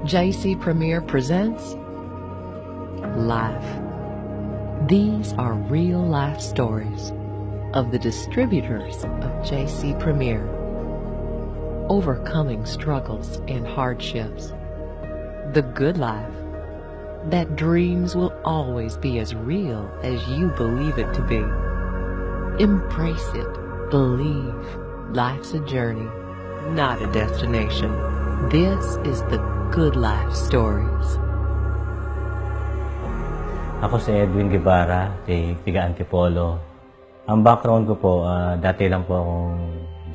JC Premier presents Life. These are real-life stories of the distributors of JC Premier, overcoming struggles and hardships. The good life, that dreams will always be as real as you believe it to be. Embrace it. Believe. Life's a journey, not a destination. This is the Good Life Stories. Ako si Edwin Guevara, tiga Antipolo. Ang background ko po, dati lang po akong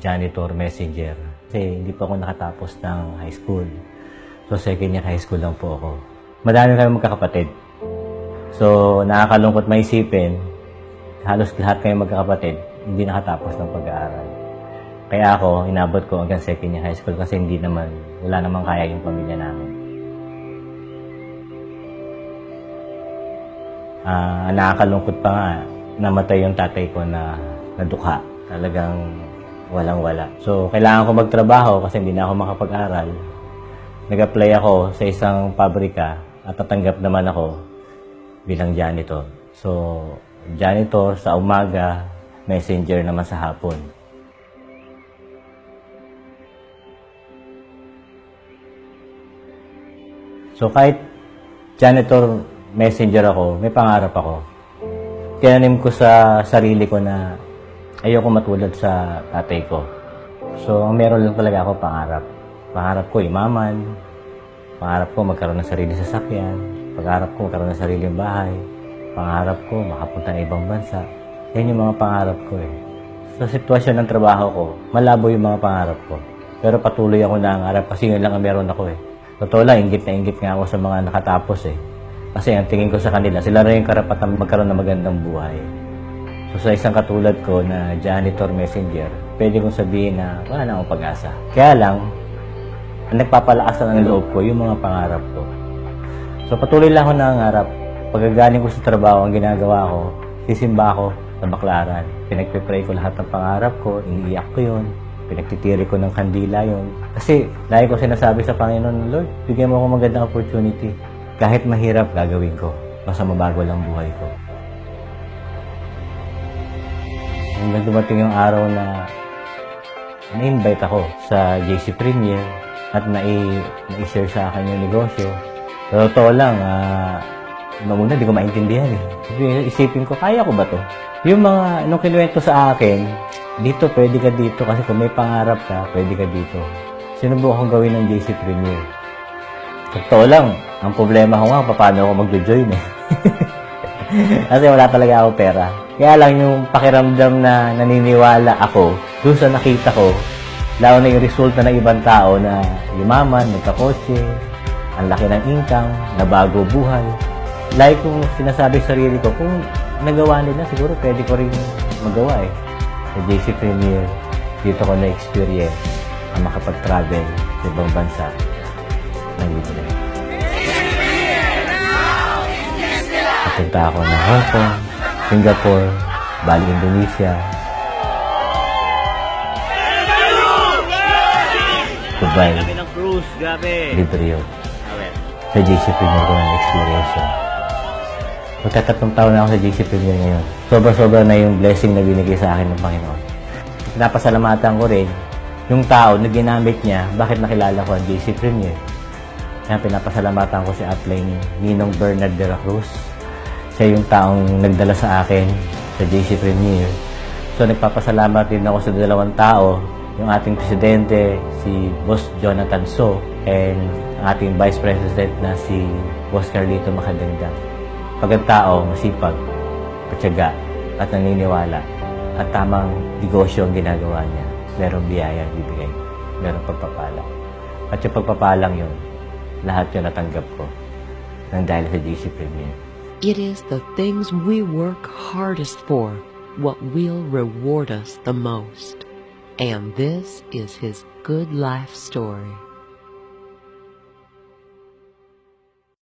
janitor messenger. Kasi hindi po ako nakatapos ng high school. So second year high school lang po ako. Madami kami magkakapatid. So nakakalungkot maisipin, halos lahat kayo magkakapatid, hindi nakatapos ng pag-aaral. Kaya ako, inabot ko hanggang second year high school kasi wala namang kaya yung pamilya namin. Nakakalungkot pa nga, namatay yung tatay ko na nadukha. Talagang walang-wala. So, kailangan ko magtrabaho kasi hindi na ako makapag-aral. Nag-apply ako sa isang pabrika at tatanggap naman ako bilang janitor. So, janitor sa umaga, messenger naman sa hapon. So kahit janitor messenger ako, may pangarap ako. Tinanim ko sa sarili ko na ayoko matulad sa tatay ko. So ang meron lang talaga ako pangarap. Pangarap ko imaman, pangarap ko magkaroon ng sariling sasakyan, pangarap ko magkaroon ng sariling bahay, pangarap ko makapunta ng ibang bansa. Yan yung mga pangarap ko eh. Sa sitwasyon ng trabaho ko, malabo yung mga pangarap ko. Pero patuloy ako nangarap kasi yun lang ang meron ako eh. Totoo lang, inggit na inggit nga ako sa mga nakatapos eh. Kasi ang tingin ko sa kanila, sila rin yung karapatan magkaroon ng magandang buhay. So sa isang katulad ko na janitor messenger, pwede kong sabihin na wala na akong pag-asa. Kaya lang, ang nagpapalakas ng loob ko, yung mga pangarap ko. So patuloy lang ako nangangarap. Pagkagaling ko sa trabaho, ang ginagawa ko, sisimba ako sa baklaran. Pinagpipray ko lahat ng pangarap ko, iniiyak ko yun. Pinagtitiri ko ng kandila yun. Kasi lagi ko sinasabi sa Panginoon, Lord, bigyan mo ako magandang opportunity. Kahit mahirap, gagawin ko. Basta mabago lang buhay ko. Hanggang dumating yung araw na na-invite ako sa JC Premier at na-share sa akin yung negosyo. Pero totoo lang, noong una, di ko maintindihan eh. Isipin ko, kaya ko ba to? Yung mga, nung kinuwento sa akin, dito, pwede ka dito. Kasi kung may pangarap ka, pwede ka dito. Sinubukan kong gawin ng JC Premier. Totoo lang, ang problema ko nga, paano ako mag-join eh. Kasi wala talaga ako pera. Kaya lang yung pakiramdam na naniniwala ako, doon sa nakita ko, lalo na yung resulta ng ibang tao na yumaman, nagkakotse, ang laki ng income, nabago buhay. Like kung sinasabi sa sarili ko, kung nagawa nila, siguro pwede ko rin magawa eh. Sa JC Premier, dito ko na-experience ang makapag-travel sa ibang bansa ng libre. Napunta ako ng Hong Kong, Singapore, Bali, Indonesia, Dubai, libre yun. Sa JC Premier ko na-experience yun. Magtatatlong taon na ako sa JC Premier ngayon. Sobra-sobra na yung blessing na binigay sa akin ng Panginoon. Pinapasalamatan ko rin yung tao na ginamit niya, bakit nakilala ko ang JC Premier. Kaya pinapasalamatan ko si upline Ninong Bernard de la Cruz. Siya yung taong nagdala sa akin sa JC Premier. So nagpapasalamat din ako sa dalawang tao, yung ating presidente, si Boss Jonathan So, and ang ating Vice President na si Boss Carlito Macadangdang. Pagkatao, masipag, patyaga, at naniniwala, at tamang negosyo ang ginagawa niya. Merong biyaya bibigay, merong pagpapala. At yung pagpapalang yun, lahat yun natanggap ko nang dahil sa JC Premier. It is the things we work hardest for what will reward us the most. And this is his good life story.